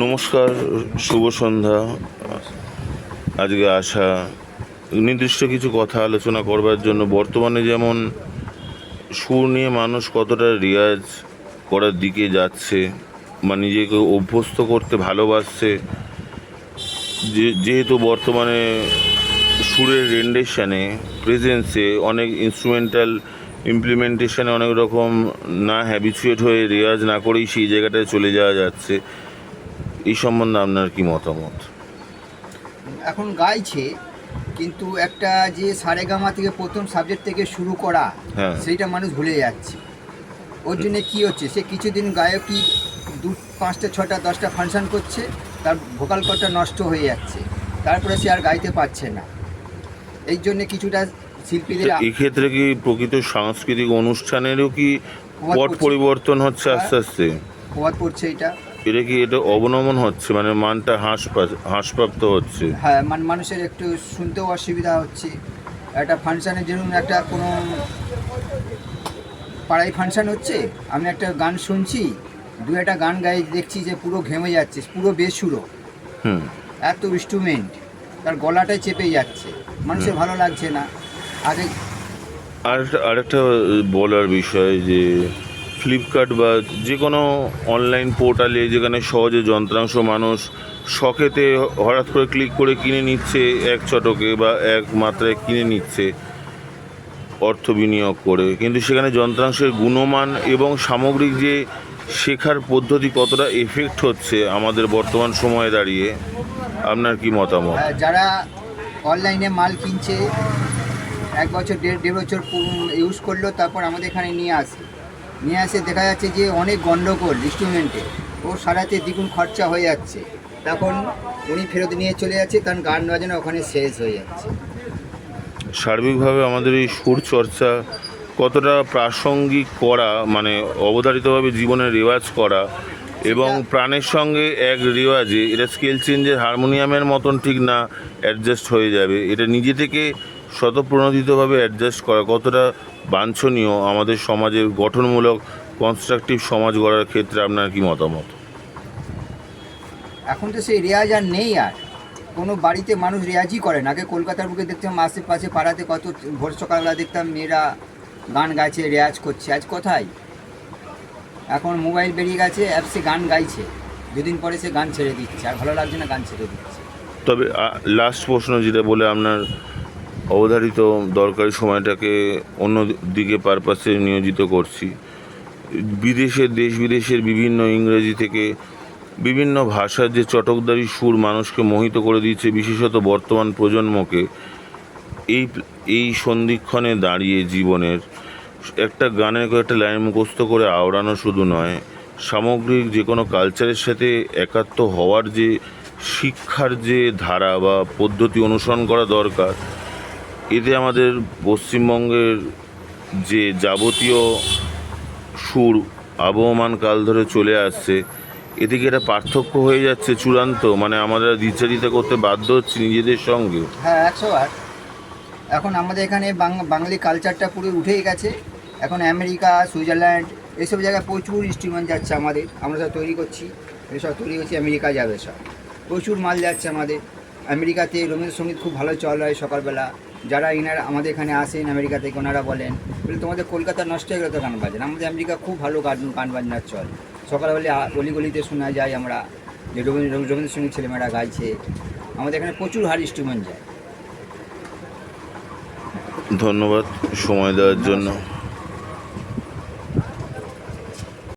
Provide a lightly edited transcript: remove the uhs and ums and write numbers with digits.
নমস্কার, শুভ সন্ধ্যা। আজকে আসা নির্দিষ্ট কিছু কথা আলোচনা করবার জন্য। বর্তমানে যেমন সুর নিয়ে মানুষ কতটা রেয়াজ করার দিকে যাচ্ছে বা নিজেকে অভ্যস্ত করতে ভালোবাসছে, যেহেতু বর্তমানে সুরের রেন্ডেশনে প্রেজেন্সে অনেক ইনস্ট্রুমেন্টাল ইমপ্লিমেন্টেশনে অনেক রকম না হ্যাবিচুয়েট হয়ে রেয়াজ না করেই সেই জায়গাটায় চলে যাওয়া যাচ্ছে। এই সম্বন্ধে আপনার কি মতামত? এখন গাইছে, কিন্তু একটা যে সারেগামা থেকে প্রথম সাবজেক্ট থেকে শুরু করা, হ্যাঁ, সেইটা মানুষ ভুলে যাচ্ছে। ওর জন্য কি হচ্ছে, সে কিছুদিন গায়কই 5টা 6টা 10টা ফাংশন করছে, তার ভোকাল কর্ডটা নষ্ট হয়ে যাচ্ছে, তারপরে সে আর গাইতে পারছে না। এই জন্য কিছুটা শিল্পীদের এক্ষেত্রে কি প্রকৃত সাংস্কৃতিক অনুষ্ঠানেরও কি প্রভাব পট পড়ছে। পরিবর্তন হচ্ছে আস্তে আস্তে? প্রভাব পড়ছে এটা। এটা অবনমন হচ্ছে, মানে মানটা হ্রাসপ্রাপ্ত হচ্ছে। হ্যাঁ, মানুষের একটু শুনতেও অসুবিধা হচ্ছে। একটা ফাংশানের জন্য একটা কোনো পাড়ায় ফাংশান হচ্ছে, আমি একটা গান শুনছি, একটা গান গাই, দেখছি যে পুরো ঘেমে যাচ্ছে, পুরো বেসুরো, হুম। এত ইনস্ট্রুমেন্ট, তার গলাটাই চেপে যাচ্ছে, মানুষের ভালো লাগছে না। আগে আরেকটা বলার বিষয় যে ফ্লিপকার্ট বা যে কোনো অনলাইন পোর্টালে যেখানে সহজে যন্ত্রাংশ মানুষ শখেতে হঠাৎ করে ক্লিক করে কিনে নিচ্ছে, এক চটকে বা এক মাত্রায় কিনে নিচ্ছে অর্থ বিনিয়োগ করে, কিন্তু সেখানে যন্ত্রাংশের গুণমান এবং সামগ্রিক যে শেখার পদ্ধতি কতটা এফেক্ট হচ্ছে আমাদের বর্তমান সময়ে দাঁড়িয়ে, আপনার কি মতামত? যারা অনলাইনে মাল কিনছে, 1 বছর 1.5 বছর ইউজ করলো, তারপর আমাদের এখানে নিয়ে আসে দেখা যাচ্ছে যে অনেক গন্ডগোল ইনস্ট্রুমেন্টে, ও সারাতে দ্বিগুণ খরচা হয়ে যাচ্ছে। তখন উনি ফেরত নিয়ে চলে যাচ্ছে, কারণ গান বাজানো ওখানে শেষ হয়ে যাচ্ছে। সার্বিকভাবে আমাদের এই সুর চর্চা কতটা প্রাসঙ্গিক করা, মানে অবধারিতভাবে জীবনে রেওয়াজ করা এবং প্রাণের সঙ্গে এক রেওয়াজে এটা স্কেল চেঞ্জের হারমোনিয়ামের মতন ঠিক না অ্যাডজাস্ট হয়ে যাবে, এটা নিজে থেকে স্বতঃপ্রণোদিতভাবে অ্যাডজাস্ট করা কতটা বাঞ্ছনীয় আমাদের সমাজের গঠনমূলক কনস্ট্রাকটিভ সমাজ গড়ার ক্ষেত্রে আপনার কি মতামত? এখন তো সেই রেয়াজ আর নেই, আর কোনো বাড়িতে মানুষ রেয়াজই করে না। আগে কলকাতার বুকে দেখতাম আশেপাশে পাড়াতে কত ভোর সকালবেলা দেখতাম মেয়েরা গান গাইছে, রেয়াজ করছে। আজ কোথায়? এখন মোবাইল বেরিয়ে গেছে, অ্যাপসে গান গাইছে, দুদিন পরে সে গান ছেড়ে দিচ্ছে, আর ভালো লাগছে না, গান ছেড়ে দিচ্ছে। তবে লাস্ট প্রশ্ন যেটা বলে আপনার অবধারিত দরকারি সময়টাকে অন্য দিকে পারপাসে নিয়োজিত করছি। দেশ বিদেশের বিভিন্ন ইংরেজি থেকে বিভিন্ন ভাষার যে চটকদারি সুর মানুষকে মোহিত করে দিয়েছে, বিশেষত বর্তমান প্রজন্মকে, এই এই সন্ধিক্ষণে দাঁড়িয়ে জীবনের একটা গানের কয়েকটা লাইন মুখস্থ করে আওড়ানো শুধু নয়, সামগ্রিক যে কোনো কালচারের সাথে একাত্ম হওয়ার যে শিক্ষার যে ধারা বা পদ্ধতি অনুসরণ করা দরকার, এতে আমাদের পশ্চিমবঙ্গের যে যাবতীয় সুর আবহমান কাল ধরে চলে আসছে, এদিকে একটা পার্থক্য হয়ে যাচ্ছে চূড়ান্ত, মানে আমরা দ্বিচারিতা করতে বাধ্য হচ্ছি নিজেদের সঙ্গে। হ্যাঁ, 100 বার। এখন আমাদের এখানে বাঙালি কালচারটা পুরো উঠেই গেছে। এখন আমেরিকা, সুইজারল্যান্ড, এইসব জায়গায় প্রচুর ইনস্ট্রুমেন্ট যাচ্ছে আমরা সব তৈরি করছি, এসব তৈরি করছি, আমেরিকা যাবে সব, প্রচুর মাল যাচ্ছে আমাদের। আমেরিকাতে রবীন্দ্রসঙ্গীত খুব ভালো চল হয় সকালবেলা। যারা ইনারা আমাদের এখানে আসেন আমেরিকা থেকে, ওনারা বলেন বলে তোমাদের কলকাতা নষ্ট হয়ে গেলে তো গান বাজে না, আমাদের আমেরিকা খুব ভালো গান বাজনার চল। সকাল হলে গলিতে শোনা যায় আমরা যে রবীন্দ্রসঙ্গীত ছেলেমেয়েরা গাইছে। আমাদের এখানে প্রচুর হার ইনস্ট্রুমেন্ট যায়। ধন্যবাদ সময় দেওয়ার জন্য।